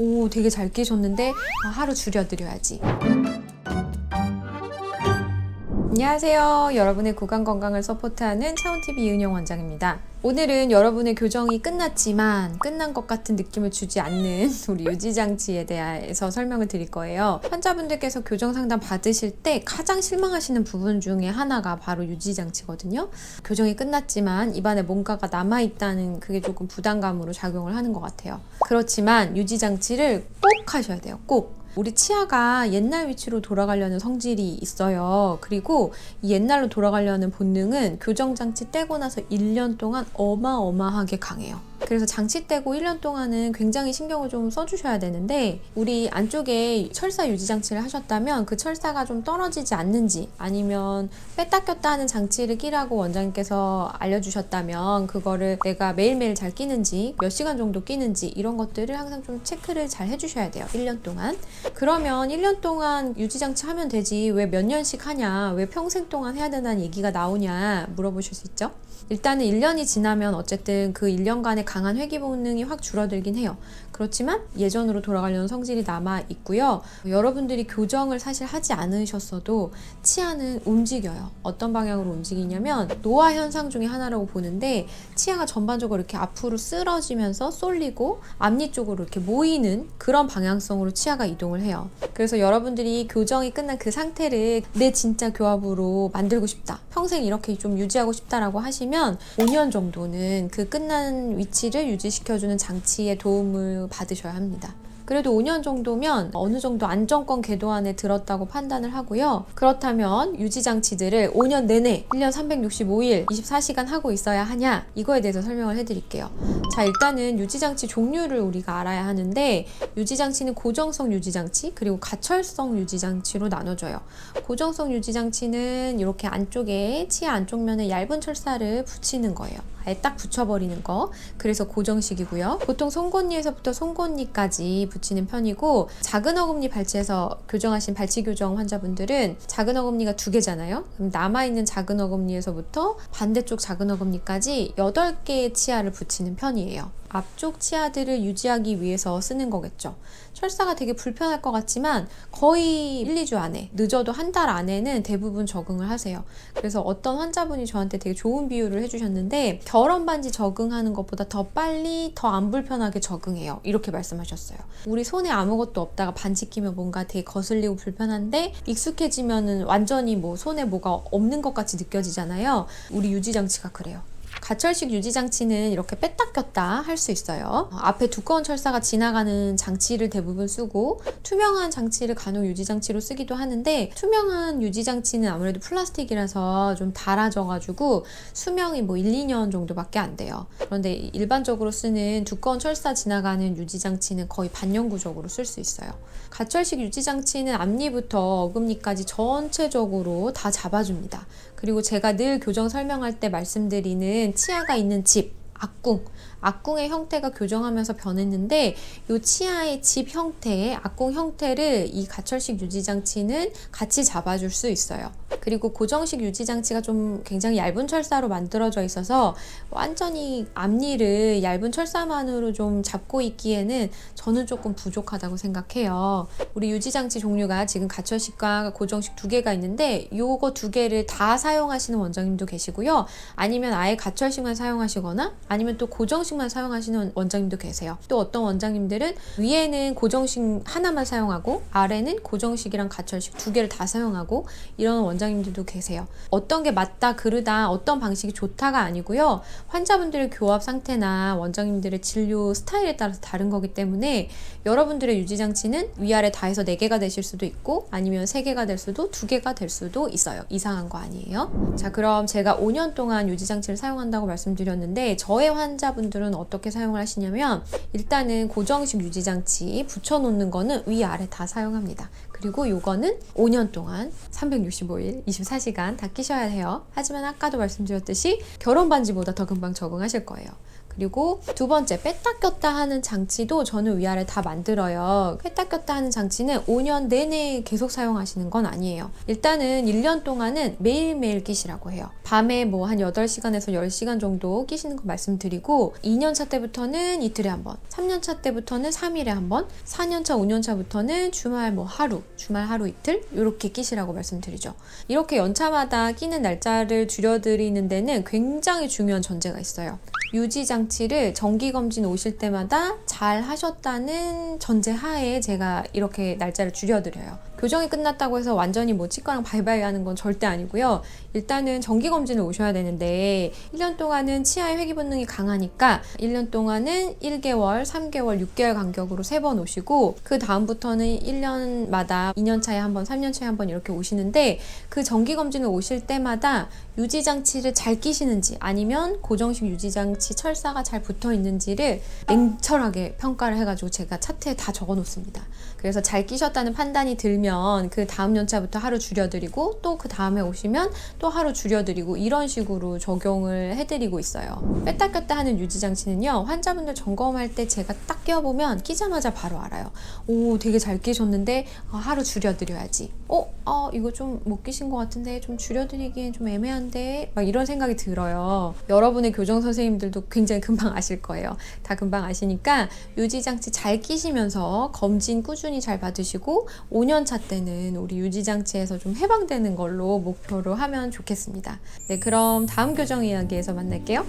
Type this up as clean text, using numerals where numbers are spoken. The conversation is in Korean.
오, 되게 잘 끼셨는데 하루 줄여드려야지. 안녕하세요. 여러분의 구강 건강을 서포트하는 차온TV 이은영 원장입니다. 오늘은 여러분의 교정이 끝났지만 끝난 것 같은 느낌을 주지 않는 우리 유지장치에 대해서 설명을 드릴 거예요. 환자분들께서 교정 상담 받으실 때 가장 실망하시는 부분 중에 하나가 바로 유지장치거든요. 교정이 끝났지만 입안에 뭔가가 남아있다는 그게 조금 부담감으로 작용을 하는 것 같아요. 그렇지만 유지장치를 꼭 하셔야 돼요. 꼭. 우리 치아가 옛날 위치로 돌아가려는 성질이 있어요. 그리고 이 옛날로 돌아가려는 본능은 교정장치 떼고 나서 1년 동안 어마어마하게 강해요. 그래서 장치 떼고 1년 동안은 굉장히 신경을 좀 써주셔야 되는데, 우리 안쪽에 철사 유지장치를 하셨다면 그 철사가 좀 떨어지지 않는지, 아니면 뺐다 꼈다 하는 장치를 끼라고 원장님께서 알려주셨다면 그거를 내가 매일매일 잘 끼는지, 몇 시간 정도 끼는지, 이런 것들을 항상 좀 체크를 잘 해주셔야 돼요. 1년 동안. 그러면 1년 동안 유지장치 하면 되지 왜 몇 년씩 하냐, 왜 평생 동안 해야 된다는 얘기가 나오냐 물어보실 수 있죠. 일단은 1년이 지나면 어쨌든 그 1년간의 강한 회귀 본능이 확 줄어들긴 해요. 그렇지만 예전으로 돌아가려는 성질이 남아 있고요. 여러분들이 교정을 사실 하지 않으셨어도 치아는 움직여요. 어떤 방향으로 움직이냐면 노화 현상 중에 하나라고 보는데, 치아가 전반적으로 이렇게 앞으로 쓰러지면서 쏠리고 앞니 쪽으로 이렇게 모이는 그런 방향성으로 치아가 이동을 해요. 그래서 여러분들이 교정이 끝난 그 상태를 내 진짜 교합으로 만들고 싶다, 평생 이렇게 좀 유지하고 싶다라고 하시면 5년 정도는 그 끝난 위치를 유지시켜주는 장치의 도움을 받으셔야 합니다. 그래도 5년 정도면 어느 정도 안정권 궤도 안에 들었다고 판단을 하고요. 그렇다면 유지장치들을 5년 내내 1년 365일 24시간 하고 있어야 하냐, 이거에 대해서 설명을 해드릴게요. 자, 일단은 유지장치 종류를 우리가 알아야 하는데, 유지장치는 고정성 유지장치 그리고 가철성 유지장치로 나눠져요. 고정성 유지장치는 이렇게 안쪽에 치아 안쪽 면에 얇은 철사를 붙이는 거예요. 아예 딱 붙여버리는 거. 그래서 고정식이고요. 보통 송곳니에서부터 송곳니까지 붙이는 편이고, 작은 어금니 발치에서 교정하신 발치 교정 환자분들은 작은 어금니가 2개잖아요. 그럼 남아있는 작은 어금니에서부터 반대쪽 작은 어금니까지 8개의 치아를 붙이는 편이에요. 앞쪽 치아들을 유지하기 위해서 쓰는 거겠죠. 철사가 되게 불편할 것 같지만 거의 1, 2주 안에, 늦어도 한 달 안에는 대부분 적응을 하세요. 그래서 어떤 환자분이 저한테 되게 좋은 비유를 해주셨는데, 결혼 반지 적응하는 것보다 더 빨리, 더 안 불편하게 적응해요. 이렇게 말씀하셨어요. 우리 손에 아무것도 없다가 반지 끼면 뭔가 되게 거슬리고 불편한데, 익숙해지면은 완전히 뭐 손에 뭐가 없는 것 같이 느껴지잖아요. 우리 유지장치가 그래요. 가철식 유지장치는 이렇게 뺐다 꼈다 할 수 있어요. 앞에 두꺼운 철사가 지나가는 장치를 대부분 쓰고, 투명한 장치를 간혹 유지장치로 쓰기도 하는데, 투명한 유지장치는 아무래도 플라스틱이라서 좀 닳아져가지고 수명이 뭐 1, 2년 정도밖에 안 돼요. 그런데 일반적으로 쓰는 두꺼운 철사 지나가는 유지장치는 거의 반영구적으로 쓸 수 있어요. 가철식 유지장치는 앞니부터 어금니까지 전체적으로 다 잡아줍니다. 그리고 제가 늘 교정 설명할 때 말씀드리는 치아가 있는 집, 악궁의 형태가 교정하면서 변했는데, 이 치아의 집 형태의 악궁 형태를 이 가철식 유지장치는 같이 잡아줄 수 있어요. 그리고 고정식 유지장치가 좀 굉장히 얇은 철사로 만들어져 있어서 완전히 앞니를 얇은 철사만으로 좀 잡고 있기에는 저는 조금 부족하다고 생각해요. 우리 유지장치 종류가 지금 가철식과 고정식 2개가 있는데, 요거 2개를 다 사용하시는 원장님도 계시고요. 아니면 아예 가철식만 사용하시거나 아니면 또 고정식만 사용하시는 원장님도 계세요. 또 어떤 원장님들은 위에는 고정식 하나만 사용하고 아래는 고정식이랑 가철식 2개를 다 사용하고, 이런 원장님들도 계세요. 어떤 게 맞다 그르다, 어떤 방식이 좋다가 아니고요. 환자분들의 교합 상태나 원장님들의 진료 스타일에 따라서 다른 거기 때문에, 여러분들의 유지장치는 위아래 다 해서 4개가 되실 수도 있고, 아니면 3개가 될 수도 2개가 될 수도 있어요. 이상한 거 아니에요. 자, 그럼 제가 5년 동안 유지장치를 사용한다고 말씀드렸는데, 저의 환자분들은 어떻게 사용을 하시냐면, 일단은 고정식 유지장치 붙여놓는 거는 위아래 다 사용합니다. 그리고 요거는 5년 동안 365일 24시간 다 끼셔야 해요. 하지만 아까도 말씀드렸듯이 결혼 반지보다 더 금방 적응하실 거예요. 그리고 두 번째, 뺐다 꼈다 하는 장치도 저는 위아래 다 만들어요. 뺐다 꼈다 하는 장치는 5년 내내 계속 사용하시는 건 아니에요. 일단은 1년 동안은 매일매일 끼시라고 해요. 밤에 뭐 한 8시간에서 10시간 정도 끼시는 거 말씀드리고, 2년차 때부터는 이틀에 한 번, 3년차 때부터는 3일에 한 번, 4년차, 5년차부터는 주말 하루 이틀 이렇게 끼시라고 말씀드리죠. 이렇게 연차마다 끼는 날짜를 줄여드리는 데는 굉장히 중요한 전제가 있어요. 유지 장치를 정기검진 오실 때마다 잘 하셨다는 전제 하에 제가 이렇게 날짜를 줄여드려요. 교정이 끝났다고 해서 완전히 뭐 치과랑 바이바이 하는 건 절대 아니고요. 일단은 정기검진을 오셔야 되는데 1년 동안은 치아의 회귀 본능이 강하니까 1년 동안은 1개월, 3개월, 6개월 간격으로 3번 오시고, 그 다음부터는 1년마다 2년차에 한 번, 3년차에 한 번 이렇게 오시는데, 그 정기검진을 오실 때마다 유지장치를 잘 끼시는지 아니면 고정식 유지장치 철사가 잘 붙어 있는지를 냉철하게 평가를 해가지고 제가 차트에 다 적어 놓습니다. 그래서 잘 끼셨다는 판단이 들면 그 다음 연차부터 하루 줄여드리고, 또 그 다음에 오시면 또 하루 줄여드리고, 이런 식으로 적용을 해드리고 있어요. 뺐다 꼈다 하는 유지장치는요, 환자분들 점검할 때 제가 딱 껴보면 끼자마자 바로 알아요. 오, 되게 잘 끼셨는데 하루 줄여드려야지. 이거 좀 못 끼신 것 같은데 좀 줄여드리기엔 좀 애매한데, 막 이런 생각이 들어요. 여러분의 교정 선생님들도 굉장히 금방 아실 거예요. 다 금방 아시니까 유지장치 잘 끼시면서 검진 꾸준히 잘 받으시고, 5년차 때는 우리 유지장치에서 좀 해방되는 걸로 목표로 하면 좋겠습니다. 네, 그럼 다음 교정 이야기에서 만날게요.